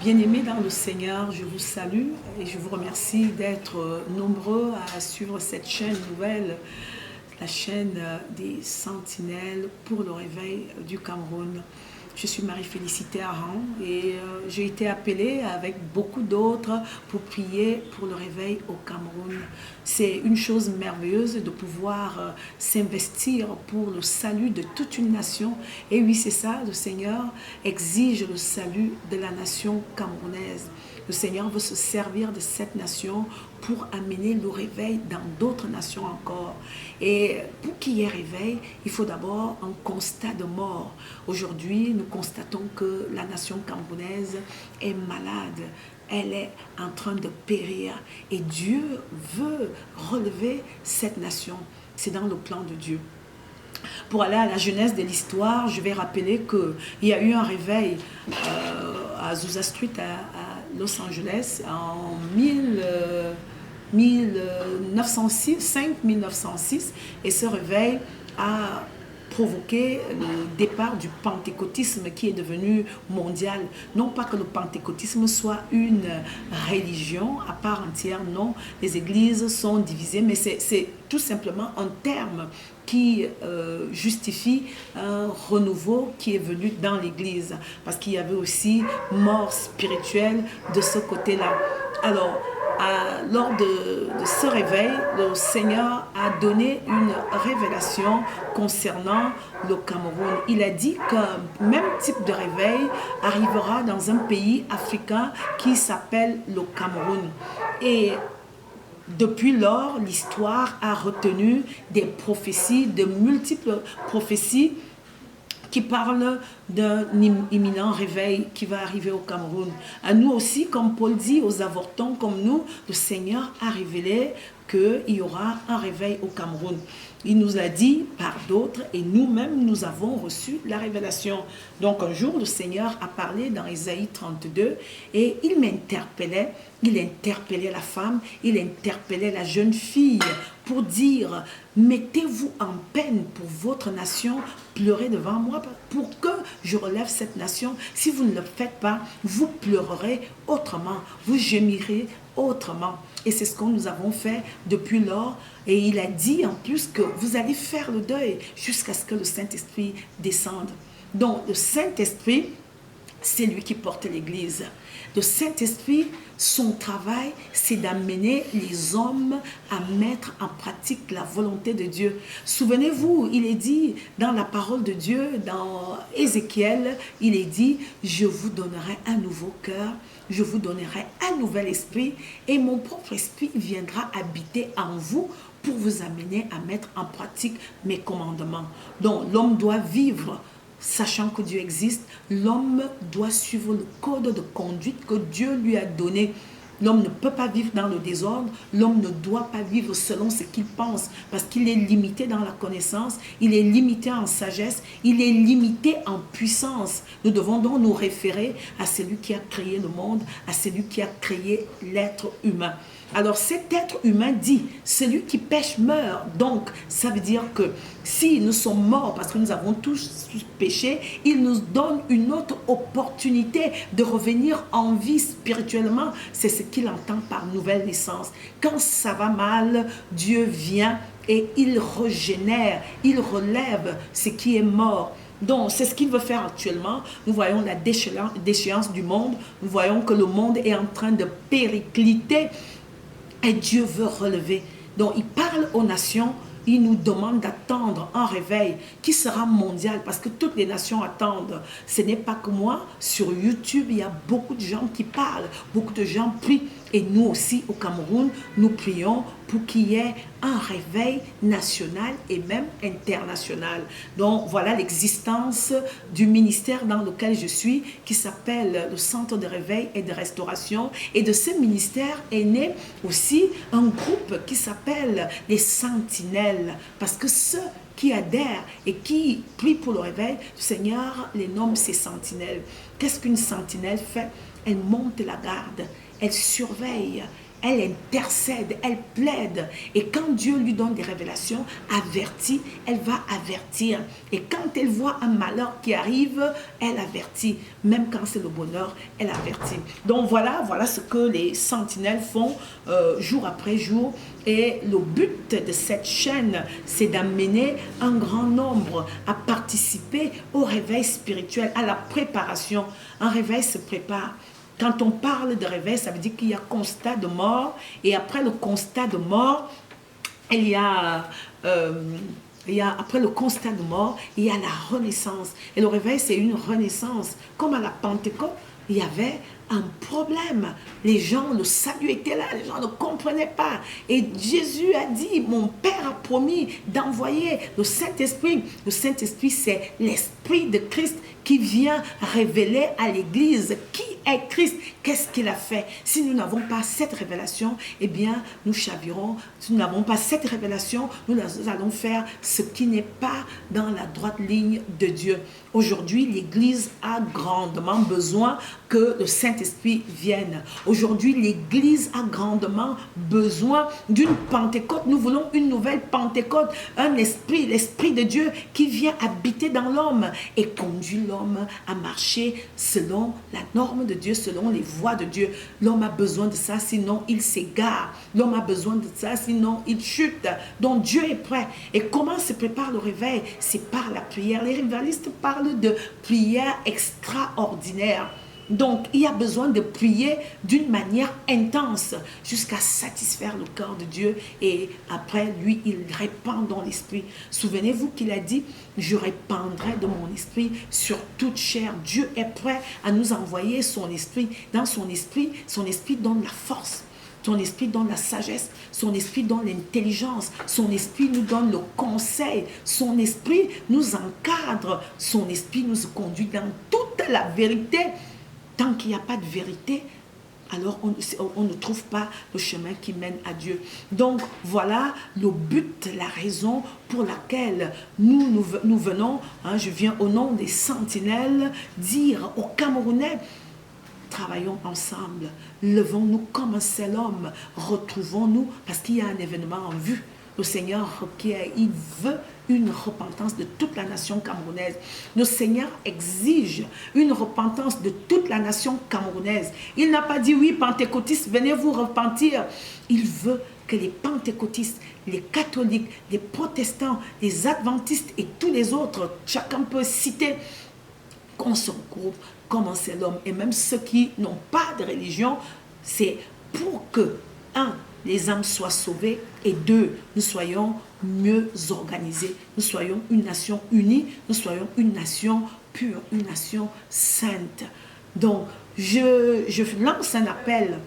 Bien-aimés dans le Seigneur, je vous salue et je vous remercie d'être nombreux à suivre cette chaîne nouvelle, la chaîne des Sentinelles pour le réveil du Cameroun. Je suis Marie-Félicité Aran et j'ai été appelée avec beaucoup d'autres pour prier pour le réveil au Cameroun. C'est une chose merveilleuse de pouvoir s'investir pour le salut de toute une nation. Et oui, c'est ça, le Seigneur exige le salut de la nation camerounaise. Le Seigneur veut se servir de cette nation pour amener le réveil dans d'autres nations encore. Et pour qu'il y ait réveil, il faut d'abord un constat de mort. Aujourd'hui, nous constatons que la nation camerounaise est malade. Elle est en train de périr. Et Dieu veut relever cette nation. C'est dans le plan de Dieu. Pour aller à la genèse de l'histoire, je vais rappeler qu'il y a eu un réveil à Azusa Street à Los Angeles en 1906, et ce réveil a provoqué le départ du pentecôtisme qui est devenu mondial. Non pas que le pentecôtisme soit une religion à part entière, non, les églises sont divisées, mais c'est tout simplement un terme qui justifie un renouveau qui est venu dans l'église, parce qu'il y avait aussi mort spirituelle de ce côté-là. Alors, lors de ce réveil, le Seigneur a donné une révélation concernant le Cameroun. Il a dit qu'un même type de réveil arrivera dans un pays africain qui s'appelle le Cameroun. Et depuis lors, l'histoire a retenu des prophéties, de multiples prophéties qui parle d'un imminent réveil qui va arriver au Cameroun. À nous aussi, comme Paul dit, aux avortons comme nous, le Seigneur a révélé qu'il y aura un réveil au Cameroun. Il nous a dit par d'autres et nous-mêmes, nous avons reçu la révélation. Donc un jour, le Seigneur a parlé dans Ésaïe 32 et il m'interpellait, il interpellait la femme, il interpellait la jeune fille pour dire « Mettez-vous en peine pour votre nation, pleurez devant moi pour que je relève cette nation. Si vous ne le faites pas, vous pleurerez autrement, vous gémirez autrement. » Et c'est ce que nous avons fait depuis lors. Et il a dit en plus que vous allez faire le deuil jusqu'à ce que le Saint-Esprit descende. Donc le Saint-Esprit, c'est lui qui porte l'Église. Le Saint-Esprit, son travail, c'est d'amener les hommes à mettre en pratique la volonté de Dieu. Souvenez-vous, il est dit dans la parole de Dieu, dans Ézéchiel, il est dit « Je vous donnerai un nouveau cœur, je vous donnerai un nouvel esprit et mon propre esprit viendra habiter en vous pour vous amener à mettre en pratique mes commandements. » Donc l'homme doit vivre sachant que Dieu existe. L'homme doit suivre le code de conduite que Dieu lui a donné. L'homme ne peut pas vivre dans le désordre, l'homme ne doit pas vivre selon ce qu'il pense, parce qu'il est limité dans la connaissance, il est limité en sagesse, il est limité en puissance. Nous devons donc nous référer à celui qui a créé le monde, à celui qui a créé l'être humain. Alors cet être humain dit, celui qui pêche meurt. Donc ça veut dire que si nous sommes morts parce que nous avons tous péché, il nous donne une autre opportunité de revenir en vie spirituellement. C'est ce qu'il entend par nouvelle naissance. Quand ça va mal, Dieu vient et il régénère, il relève ce qui est mort. Donc, c'est ce qu'il veut faire actuellement. Nous voyons la déchéance du monde. Nous voyons que le monde est en train de péricliter. Et Dieu veut relever. Donc, il parle aux nations, il nous demande d'attendre un réveil qui sera mondial parce que toutes les nations attendent. Ce n'est pas que moi. Sur YouTube, il y a beaucoup de gens qui parlent, beaucoup de gens prient. Et nous aussi, au Cameroun, nous prions pour qu'il y ait un réveil national et même international. Donc, voilà l'existence du ministère dans lequel je suis, qui s'appelle le Centre de réveil et de restauration. Et de ce ministère est né aussi un groupe qui s'appelle les Sentinelles. Parce que ceux qui adhèrent et qui prient pour le réveil, le Seigneur les nomme ses sentinelles. Qu'est-ce qu'une sentinelle fait? Elle monte la garde. Elle surveille, elle intercède, elle plaide. Et quand Dieu lui donne des révélations, avertit, elle va avertir. Et quand elle voit un malheur qui arrive, elle avertit. Même quand c'est le bonheur, elle avertit. Donc voilà ce que les sentinelles font jour après jour. Et le but de cette chaîne, c'est d'amener un grand nombre à participer au réveil spirituel, à la préparation. Un réveil se prépare. Quand on parle de réveil, ça veut dire qu'il y a constat de mort. Et après le constat de mort, après le constat de mort, il y a la renaissance. Et le réveil, c'est une renaissance. Comme à la Pentecôte, il y avait un problème. Les gens, le salut était là, les gens ne comprenaient pas. Et Jésus a dit, mon Père a promis d'envoyer le Saint-Esprit. Le Saint-Esprit, c'est l'Esprit de Christ qui vient révéler à l'Église qui est Christ, qu'est-ce qu'il a fait. Si nous n'avons pas cette révélation, eh bien, nous chavirons. Si nous n'avons pas cette révélation, nous allons faire ce qui n'est pas dans la droite ligne de Dieu. Aujourd'hui, l'Église a grandement besoin que le Saint-Esprit vienne. Aujourd'hui, l'Église a grandement besoin d'une Pentecôte. Nous voulons une nouvelle Pentecôte, un esprit, l'Esprit de Dieu qui vient habiter dans l'homme et conduit l'homme à marcher selon la norme de Dieu, selon les voies de Dieu. L'homme a besoin de ça, sinon il s'égare. L'homme a besoin de ça, sinon il chute. Donc Dieu est prêt. Et comment se prépare le réveil? C'est par la prière. Les réveillistes parlent de prière extraordinaire. Donc, il y a besoin de prier d'une manière intense jusqu'à satisfaire le cœur de Dieu. Et après, lui, il répand dans l'esprit. Souvenez-vous qu'il a dit, je répandrai de mon esprit sur toute chair. Dieu est prêt à nous envoyer son esprit. Dans son esprit donne la force. Son esprit donne la sagesse, son esprit donne l'intelligence, son esprit nous donne le conseil, son esprit nous encadre, son esprit nous conduit dans toute la vérité. Tant qu'il n'y a pas de vérité, alors on ne trouve pas le chemin qui mène à Dieu. Donc voilà le but, la raison pour laquelle nous venons, je viens au nom des sentinelles, dire aux Camerounais, travaillons ensemble, levons-nous comme un seul homme, retrouvons-nous, parce qu'il y a un événement en vue. Le Seigneur requiert, il veut une repentance de toute la nation camerounaise. Le Seigneur exige une repentance de toute la nation camerounaise. Il n'a pas dit, oui, pentecôtistes, venez vous repentir. Il veut que les pentecôtistes, les catholiques, les protestants, les adventistes et tous les autres, chacun peut citer, qu'on se regroupe comme un seul homme. Et même ceux qui n'ont pas de religion, c'est pour que, les âmes soient sauvées, et 2, nous soyons mieux organisés, nous soyons une nation unie, nous soyons une nation pure, une nation sainte. Donc, je lance un appel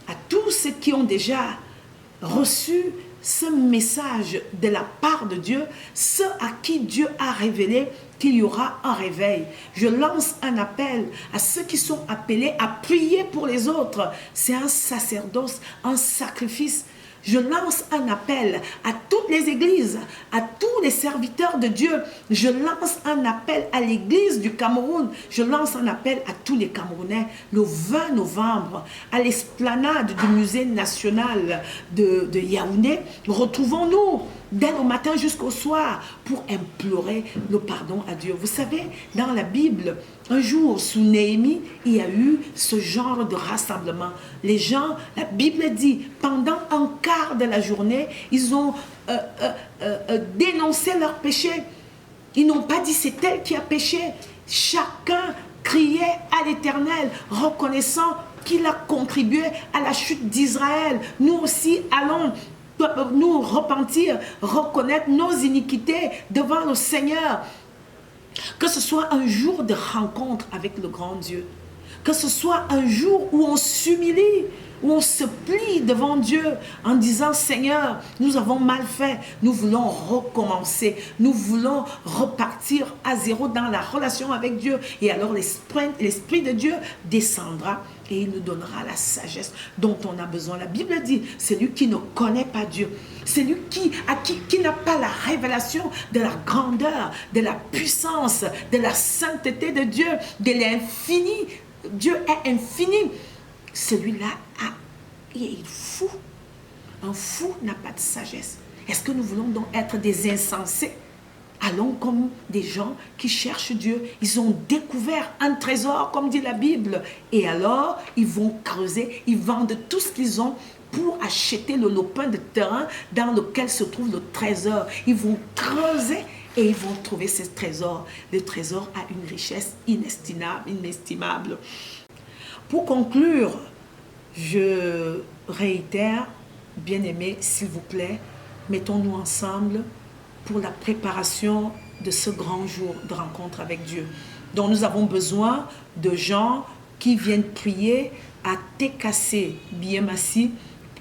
à tous ceux qui ont déjà reçu ce message de la part de Dieu, ceux à qui Dieu a révélé qu'il y aura un réveil. Je lance un appel à ceux qui sont appelés à prier pour les autres. C'est un sacerdoce, un sacrifice. Je lance un appel à toutes les églises, à tous les serviteurs de Dieu. Je lance un appel à l'église du Cameroun. Je lance un appel à tous les Camerounais. Le 20 novembre, à l'esplanade du musée national de Yaoundé, retrouvons-nous dès le matin jusqu'au soir pour implorer le pardon à Dieu. Vous savez, dans la Bible, un jour, sous Néhémie, il y a eu ce genre de rassemblement. Les gens, la Bible dit, pendant un quart de la journée, ils ont dénoncé leur péché. Ils n'ont pas dit c'est elle qui a péché. Chacun criait à l'Éternel, reconnaissant qu'il a contribué à la chute d'Israël. Nous aussi allons nous repentir, reconnaître nos iniquités devant le Seigneur. Que ce soit un jour de rencontre avec le grand Dieu, que ce soit un jour où on s'humilie, où on se plie devant Dieu en disant, Seigneur, nous avons mal fait, nous voulons recommencer, nous voulons repartir à zéro dans la relation avec Dieu. Et alors l'Esprit de Dieu descendra et il nous donnera la sagesse dont on a besoin. La Bible dit, celui qui ne connaît pas Dieu, celui qui n'a pas la révélation de la grandeur, de la puissance, de la sainteté de Dieu, de l'infini. Dieu est infini. Celui-là a il est fou. Un fou n'a pas de sagesse. Est-ce que nous voulons donc être des insensés? Allons comme des gens qui cherchent Dieu. Ils ont découvert un trésor, comme dit la Bible. Et alors, ils vont creuser, ils vendent tout ce qu'ils ont pour acheter le lopin de terrain dans lequel se trouve le trésor. Ils vont creuser et ils vont trouver ce trésor. Le trésor a une richesse inestimable. Pour conclure, je réitère, bien-aimés, s'il vous plaît, mettons-nous ensemble pour la préparation de ce grand jour de rencontre avec Dieu. Donc nous avons besoin de gens qui viennent prier à TKC Biémassi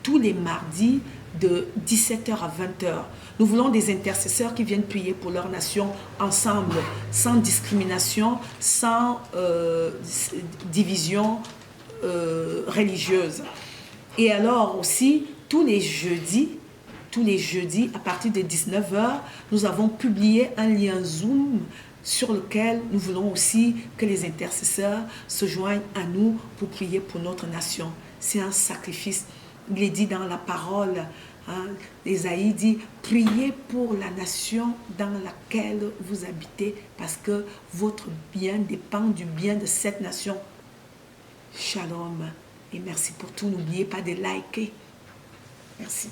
tous les mardis de 17h à 20h. Nous voulons des intercesseurs qui viennent prier pour leur nation ensemble, sans discrimination, sans division religieuse. Et alors aussi, tous les jeudis, à partir de 19h, nous avons publié un lien Zoom sur lequel nous voulons aussi que les intercesseurs se joignent à nous pour prier pour notre nation. C'est un sacrifice. Il est dit dans la parole, Ésaïe dit, priez pour la nation dans laquelle vous habitez parce que votre bien dépend du bien de cette nation. Shalom et merci pour tout. N'oubliez pas de liker. Merci.